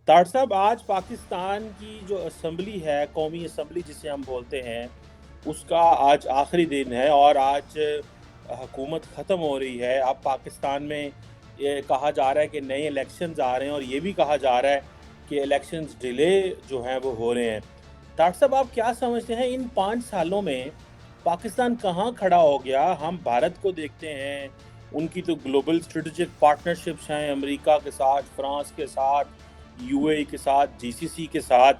तार साहब, आज पाकिस्तान की जो असेंबली है, कौमी असेंबली जिसे हम बोलते हैं, उसका आज आखिरी दिन है और आज हुकूमत ख़त्म हो रही है। अब पाकिस्तान में ये कहा जा रहा है कि नए इलेक्शंस आ रहे हैं और ये भी कहा जा रहा है कि इलेक्शंस डिले जो हैं वो हो रहे हैं। तार साहब, आप क्या समझते हैं इन 5 सालों में पाकिस्तान कहाँ खड़ा हो गया? हम भारत को देखते हैं, उनकी तो ग्लोबल स्ट्रेटेजिक पार्टनरशिप्स हैं अमेरिका के साथ, फ्रांस के साथ, यूएई के साथ, जीसीसी के साथ।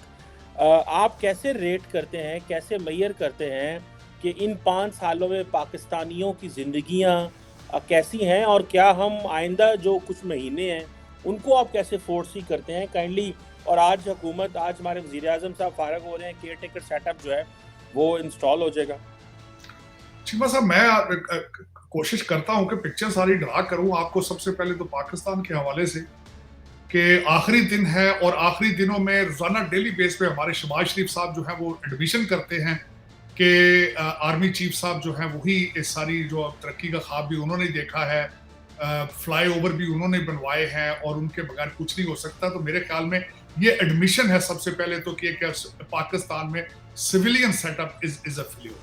आप कैसे रेट करते हैं, कैसे मेजर करते हैं कि इन 5 सालों में पाकिस्तानियों की ज़िंदगियाँ कैसी हैं और क्या हम आइंदा जो कुछ महीने हैं, उनको आप कैसे फ़ोरसी करते हैं काइंडली? और आज हुकूमत, आज हमारे वज़ीर-ए-आज़म साहब फ़ारग हो रहे हैं, केयर टेकर सेटअप जो है, वो इंस्टॉल हो जाएगा। चीमा साहब, मैं कोशिश करता हूं कि पिक्चर सारी ड्रा करूं आपको। सबसे पहले तो पाकिस्तान के हवाले से कि आखिरी दिन है और आखिरी दिनों में रोजाना डेली बेस पे हमारे शहबाज शरीफ साहब जो है वो एडमिशन करते हैं कि आर्मी चीफ साहब जो है वही इस सारी जो तरक्की का ख्वाब भी उन्होंने देखा है, फ्लाई ओवर भी उन्होंने बनवाए हैं और उनके बगैर कुछ नहीं हो सकता। तो मेरे ख्याल में ये एडमिशन है सबसे पहले तो कि पाकिस्तान में civilian setup is a failure.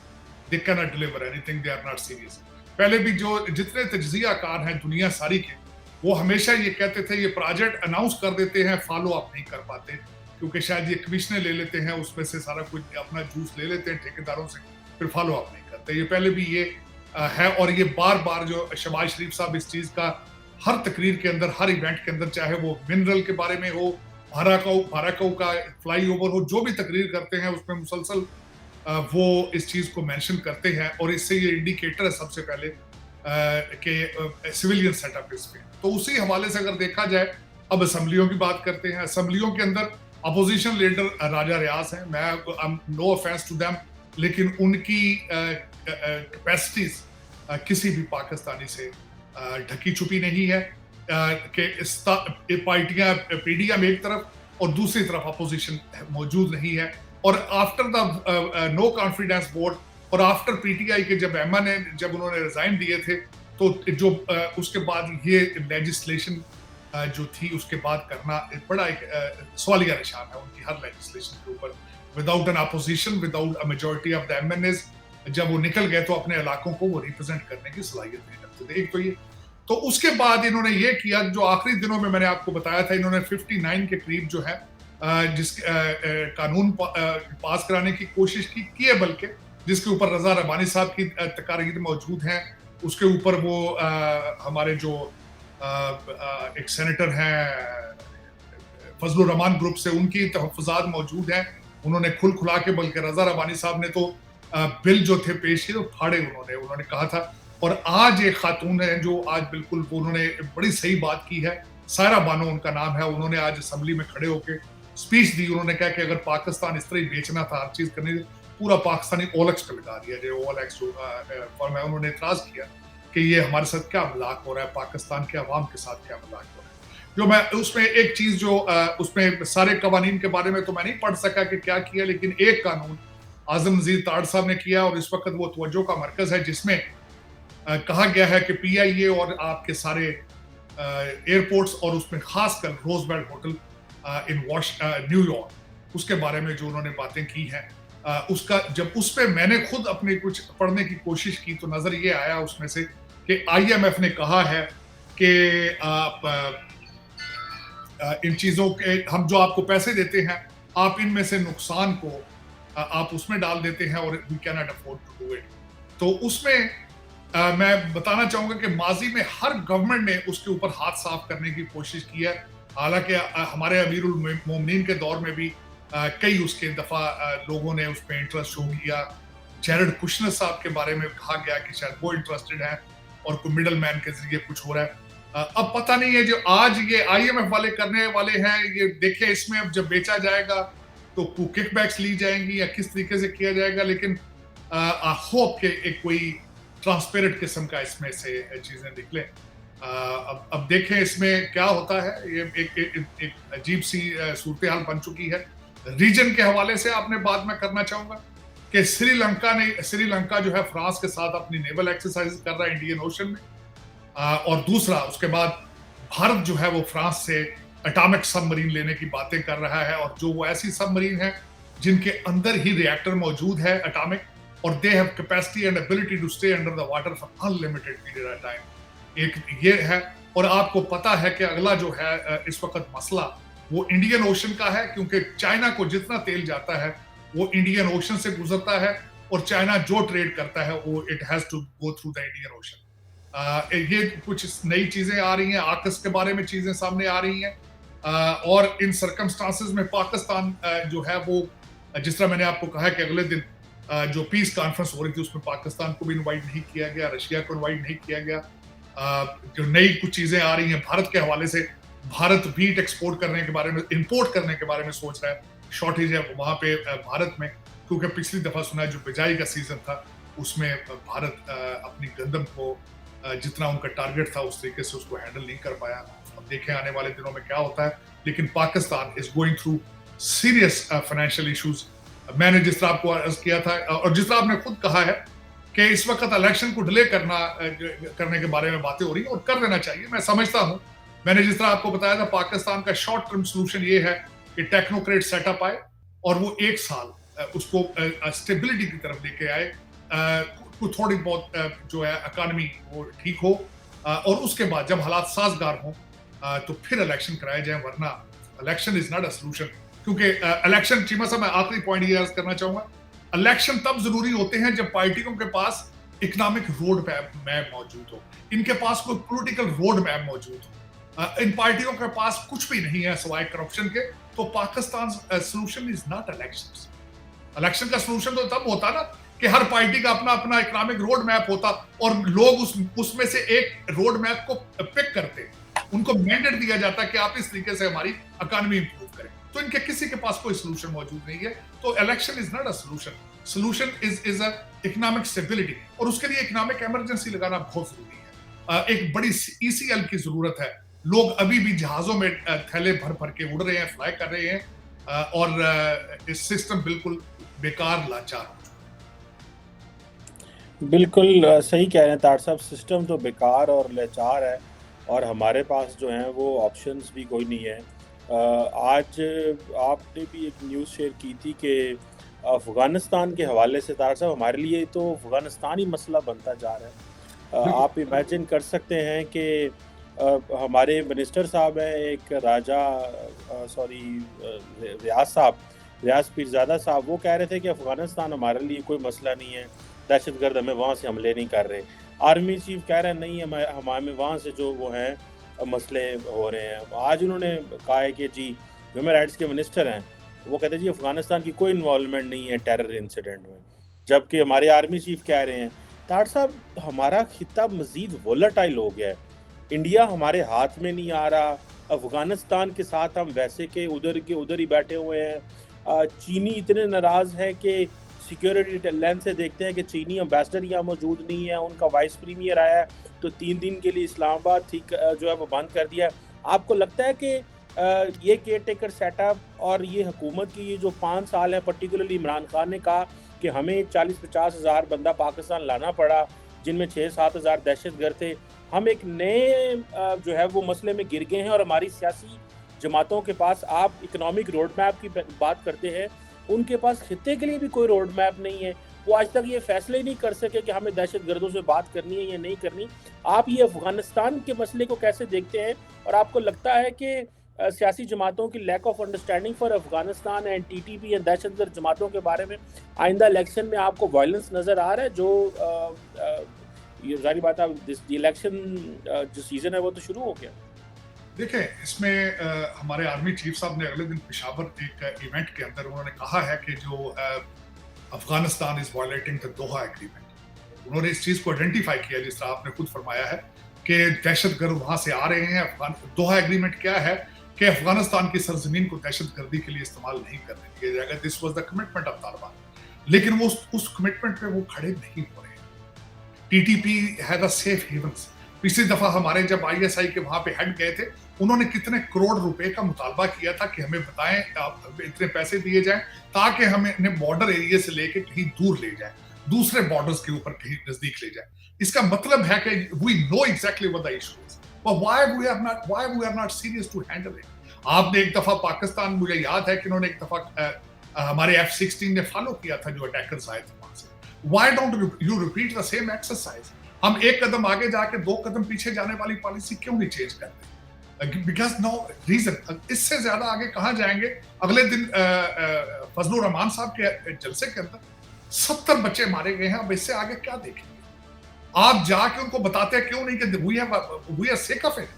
They can not deliver anything, they are not serious. पहले भी जो जितने तज्जियाकार हैं दुनिया सारी के, वो हमेशा ये कहते थे ये प्रोजेक्ट अनाउंस कर देते हैं, फॉलो अप नहीं कर पाते, क्योंकि शायद ये कमीशनें ले लेते हैं, उसमें से सारा कुछ अपना जूस ले लेते हैं ठेकेदारों से, फिर फॉलो अप नहीं करते। ये पहले भी ये है और ये बार बार जो शहबाज शरीफ साहब इस चीज का हर तकरीर के अंदर, हर इवेंट के अंदर, चाहे वो मिनरल के बारे में हो, भाराकऊ का फ्लाई ओवर हो, जो भी तकरीर करते हैं उसमें मुसलसल वो इस चीज को मेंशन करते हैं और इससे ये इंडिकेटर है सबसे पहले कि सिविलियन सेटअप इस पे। तो उसी हवाले से अगर देखा जाए, अब असेंबलियों की बात करते हैं। असेंबलियों के अंदर अपोजिशन लीडर राजा रियाज हैं, मैं नो ऑफेंस टू देम, लेकिन उनकी कैपेसिटीज किसी भी पाकिस्तानी से ढकी छुपी नहीं है कि पार्टियां पीडीएम एक तरफ और दूसरी तरफ अपोजिशन मौजूद नहीं है। और after the no confidence vote और आफ्टर पीटीआई के जब एमएन ने जब उन्होंने रिजाइन दिए थे, तो जो उसके बाद ये लेजिस्लेशन जो थी उसके बाद करना बड़ा एक सवालिया निशान है उनकी हर लेजिस्लेशन के ऊपर। Without an opposition, without a majority of the MNS, जब वो निकल गए तो अपने इलाकों को वो रिप्रेजेंट करने की सलाहियत नहीं रखते थे। एक तो ये, तो उसके बाद इन्होंने ये किया जो आखिरी दिनों में मैंने आपको बताया था, इन्होंने 59 के करीब जो है जिस कानून पास कराने की कोशिश की है, बल्कि जिसके ऊपर रजा रबानी साहब की तकारीर मौजूद हैं, उसके ऊपर वो हमारे जो एक सेनेटर हैं फजलुर रहमान ग्रुप से, उनकी तहफ़्फ़ुज़ात मौजूद हैं। उन्होंने खुल खुला के, बल्कि रजा रबानी साहब ने तो बिल जो थे पेश किए तो फाड़े उन्होंने कहा था। और आज एक खातून है जो आज बिल्कुल उन्होंने बड़ी सही बात की है, सायरा बानो उनका नाम है। उन्होंने आज असेंबली में खड़े होकर स्पीच दी। उन्होंने कहा कि अगर पाकिस्तान इस तरह ही बेचना था, हर चीज करनी थी, पूरा पाकिस्तानी ओलक्स पे लगा दिया जो ओलक्स फॉर्म है। उन्होंने इतराज किया कि ये हमारे साथ क्या मजाक हो रहा है, पाकिस्तान के अवाम के साथ क्या मजाक हो रहा है। जो मैं उसमें एक चीज जो उसमें सारे कवानीन के बारे में तो मैं नहीं पढ़ सका कि क्या किया, लेकिन एक कानून आजम नजीर ताड़ साहब ने किया और इस वक्त वो तवज्जो का मरकज है, जिसमें कहा गया है कि पीआईए और आपके सारे एयरपोर्ट्स और उसमें खासकर रोजवेल्ट होटल इन न्यूयॉर्क, उसके बारे में जो उन्होंने बातें की हैं, उसका जब उस पर मैंने खुद अपने कुछ पढ़ने की कोशिश की तो नजर ये आया उसमें से कि आईएमएफ ने कहा है कि आप इन चीजों के, हम जो आपको पैसे देते हैं, आप इनमें से नुकसान को आप उसमें डाल देते हैं और we can not afford to do it. तो उसमें मैं बताना चाहूंगा कि माजी में हर गवर्नमेंट ने उसके ऊपर हाथ साफ करने की कोशिश की है। हालांकि हमारे अमीरुल मोमिनीन के दौर में भी कई उसके दफा लोगों ने उसमें इंटरेस्ट शो किया। जेरड कुशनर साहब के बारे में कहा गया कि शायद वो इंटरेस्टेड हैं और कोई मिडल मैन के जरिए कुछ हो रहा है। अब पता नहीं है जो आज ये आईएमएफ वाले करने वाले हैं, ये देखें इसमें अब जब बेचा जाएगा तो किकबैक्स ली जाएंगी या किस तरीके से किया जाएगा। लेकिन आई होप के एक कोई ट्रांसपेरेंट किस्म का इसमें से चीजें निकले। अब देखें इसमें क्या होता है। ये एक अजीब सी सूरत हाल बन चुकी है। रीजन के हवाले से आपने बात मैं करना चाहूंगा कि श्रीलंका जो है फ्रांस के साथ अपनी नेवल एक्सरसाइज कर रहा है इंडियन ओशन में, और दूसरा उसके बाद भारत जो है वो फ्रांस से एटॉमिक सबमरीन लेने की बातें कर रहा है, और जो वो ऐसी सबमरीन है जिनके अंदर ही रिएक्टर मौजूद है एटॉमिक, और they have capacity and ability to stay under the water for unlimited period of time. एक ये है। और आपको पता है कि अगला जो है इस वक्त मसला वो इंडियन ओशन का है, क्योंकि चाइना को जितना तेल जाता है वो इंडियन ओशन से गुजरता है, और चाइना जो ट्रेड करता है वो it has to go through the Indian ocean. ये कुछ नई चीजें आ रही हैं, आकस के बारे में चीजें सामने आ रही हैं, और इन सर्कमस्टांसेस में पाकिस्तान जो है वो, जिस तरह मैंने आपको कहा कि अगले दिन जो पीस कॉन्फ्रेंस हो रही थी उसमें पाकिस्तान को भी इनवाइट नहीं किया गया, रशिया को इनवाइट नहीं किया गया। जो नई कुछ चीजें आ रही हैं भारत के हवाले से, भारत वीट एक्सपोर्ट करने के बारे में, इंपोर्ट करने के बारे में सोच रहा है, शॉर्टेज है वहां पे भारत में, क्योंकि पिछली दफा सुना है जो बिजाई का सीजन था उसमें भारत अपनी गंदम को जितना उनका टारगेट था उस तरीके से उसको हैंडल नहीं कर पाया। अब देखें आने वाले दिनों में क्या होता है, लेकिन Pakistan is going through serious financial issues. मैंने जिस तरह आपको अर्ज किया था, और जिस तरह आपने खुद कहा है कि इस वक्त इलेक्शन को डिले करने के बारे में बातें हो रही है, और कर देना चाहिए, मैं समझता हूं। मैंने जिस तरह आपको बताया था, पाकिस्तान का शॉर्ट टर्म सोल्यूशन ये है कि टेक्नोक्रेट सेटअप आए और वो 1 साल उसको स्टेबिलिटी की तरफ लेके आए, थोड़ी बहुत जो है इकोनॉमी वो ठीक हो, और उसके बाद जब हालात साजगार हों तो फिर इलेक्शन कराए जाए, वरना election is not a solution. क्योंकि इलेक्शन, चीमा साहब मैं आखिरी पॉइंट ये अर्ज करना चाहूंगा, इलेक्शन तब जरूरी होते हैं जब पार्टियों के पास इकोनॉमिक रोड मैप मौजूद हो, इनके पास कोई पॉलिटिकल रोड मैप मौजूद हो। इन पार्टियों के पास कुछ भी नहीं है सिवाय करप्शन के, तो Pakistan solution is not election. Election का सोल्यूशन तो तब होता ना कि हर पार्टी का अपना अपना इकोनॉमिक रोड मैप होता, और लोग उसमें से एक रोड मैप को पिक करते, उनको मैंडेट दिया जाता कि आप इस तरीके से हमारी इकोनॉमी इंप्रूव करें। तो इनके किसी के पास कोई सोल्यूशन मौजूद नहीं है, तो election is not a solution. Solution is a economic stability, और उसके लिए इकोनॉमिक इमरजेंसी लगाना बहुत जरूरी है। एक बड़ी ECL की जरूरत है। लोग अभी भी जहाजों में थैले भर भर के उड़ रहे हैं, फ्लाई कर रहे हैं, और इस सिस्टम बिल्कुल बेकार लाचार। बिल्कुल सही कह रहे हैं तार साहब, सिस्टम तो बेकार और लाचार है, और हमारे पास जो हैं वो ऑप्शंस भी कोई नहीं है। आज आपने भी एक न्यूज़ शेयर की थी कि अफ़गानिस्तान के हवाले से तार साहब, हमारे लिए तो अफ़गानिस्तान ही मसला बनता जा रहा है। आप इमेजिन कर सकते हैं कि हमारे मिनिस्टर साहब हैं, एक रियाज पीरज़ादा साहब, वो कह रहे थे कि अफ़गानिस्तान हमारे लिए कोई मसला नहीं है, दहशतगर्द हमें वहाँ से हमले नहीं कर रहे। आर्मी चीफ कह रहे हैं नहीं, हमें वहाँ से जो वो हैं मसले हो रहे हैं। आज उन्होंने कहा है कि जी ह्यूमन राइट्स के मिनिस्टर हैं, वो कहते हैं जी अफ़गानिस्तान की कोई इन्वॉल्वमेंट नहीं है टेरर इंसिडेंट में, जबकि हमारे आर्मी चीफ कह रहे हैं। तार साहब, हमारा खिता मज़ीद वोलेटाइल हो गया है, इंडिया हमारे हाथ में नहीं आ रहा, अफ़गानिस्तान के साथ हम वैसे के उधर ही बैठे हुए हैं। चीनी इतने नाराज़ हैं कि सिक्योरिटी लेंस से देखते हैं कि चीनी एम्बेसडर यहाँ मौजूद नहीं है, उनका वाइस प्रीमियर आया है तो 3 दिन के लिए इस्लामाबाद जो है वो बंद कर दिया। आपको लगता है कि ये केयर टेकर सेटअप और ये हुकूमत की ये जो 5 साल है, पर्टिकुलरली इमरान खान ने कहा कि हमें 40-50 हज़ार बंदा पाकिस्तान लाना पड़ा, जिनमें 6-7 हज़ार दहशतगर्द थे, हम एक नए जो है वो मसले में गिर गए हैं, और हमारी सियासी जमातों के पास, आप इकनॉमिक रोड मैप की बात करते हैं, उनके पास खित्ते के लिए भी कोई रोड मैप नहीं है। वो आज तक ये फैसले ही नहीं कर सके कि हमें दहशतगर्दों से बात करनी है या नहीं करनी। आप ये अफ़गानिस्तान के मसले को कैसे देखते हैं, और आपको लगता है कि सियासी जमातों की lack of understanding for Afghanistan and TTP and दहशतगर्द जमातों के बारे में आइंदा इलेक्शन में आपको वायलेंस नज़र आ रहा है? जो ये जाहिर बात है, इलेक्शन जो सीज़न है वो तो शुरू हो गया। देखें, इसमें हमारे आर्मी चीफ साहब ने अगले दिन पेशावर एक इवेंट के अंदर उन्होंने कहा है कि जो Afghanistan is violating the Doha agreement. उन्होंने इस चीज को आइडेंटिफाई किया, जिस तरह आपने खुद फरमाया है कि दहशतगर्द वहां से आ रहे हैं। दोहा एग्रीमेंट क्या है कि अफगानिस्तान की सरजमीन को दहशतगर्दी के लिए इस्तेमाल नहीं करने दिया जाएगा। This was the commitment of Taliban. लेकिन वो उस कमिटमेंट पे वो खड़े नहीं हो रहे। TTP has a safe havens. पिछली दफा हमारे जब ISI के वहां पे हेड गए थे, उन्होंने कितने करोड़ रुपए का मुतालबा किया था कि हमें बताएं, इतने पैसे दिए जाएं ताकि हमें बॉर्डर एरिया से लेके कहीं दूर ले जाए, दूसरे बॉर्डर्स के ऊपर कहीं नजदीक ले जाए। इसका मतलब है कि we know exactly what the issue is, but why we are not serious to handle it. आपने एक दफा पाकिस्तान, मुझे याद है कि उन्होंने एक दफा हमारे F-16 ने फॉलो किया था जो अटैकर्स आए थे वहां से। Why don't you repeat the same exercise? हम एक कदम आगे जाके 2 कदम पीछे जाने वाली पॉलिसी क्यों नहीं चेंज करते? Because no reason. इससे ज्यादा आगे कहां जाएंगे? अगले दिन फजलुर रहमान साहब के जलसे के अंदर 70 बच्चे मारे गए हैं। अब इससे आगे क्या देखेंगे? आप जाके उनको बताते हैं क्यों नहीं कि we are sick of it.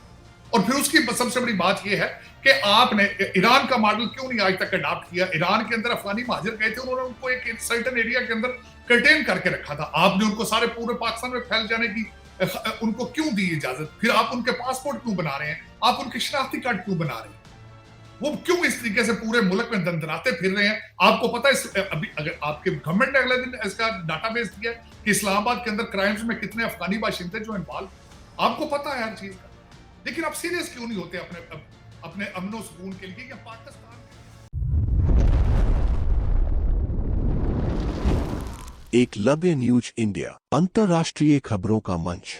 और फिर उसकी सबसे बड़ी बात यह है कि आपने ईरान का मॉडल क्यों नहीं आज तक अडॉप्ट किया? ईरान के अंदर अफगानी महाजिर गए थे, उन्होंने उनको एक सर्टेन एरिया के अंदर कंटेन करके रखा था। आपने उनको सारे पूरे पाकिस्तान में फैल जाने की उनको क्यों दी इजाजत? फिर आप उनके पासपोर्ट क्यों बना रहे हैं? आप उनके शनाख्ती कार्ड क्यों बना रहे हैं? वो क्यों इस तरीके से पूरे मुल्क में दंदनाते फिर रहे हैं? आपको पता है अभी अगर आपके गवर्नमेंट ने अगले दिन इसका डाटाबेस दिया कि इस्लामाबाद के अंदर क्राइम्स में कितने अफगानी बाशिंदे जो इन्वॉल्व, आपको पता है हर चीज का। लेकिन आप सीरियस क्यों नहीं होते अपने अमनो सुकून के लिए? कि पाकिस्तान एकलव्य न्यूज इंडिया, अंतर्राष्ट्रीय खबरों का मंच।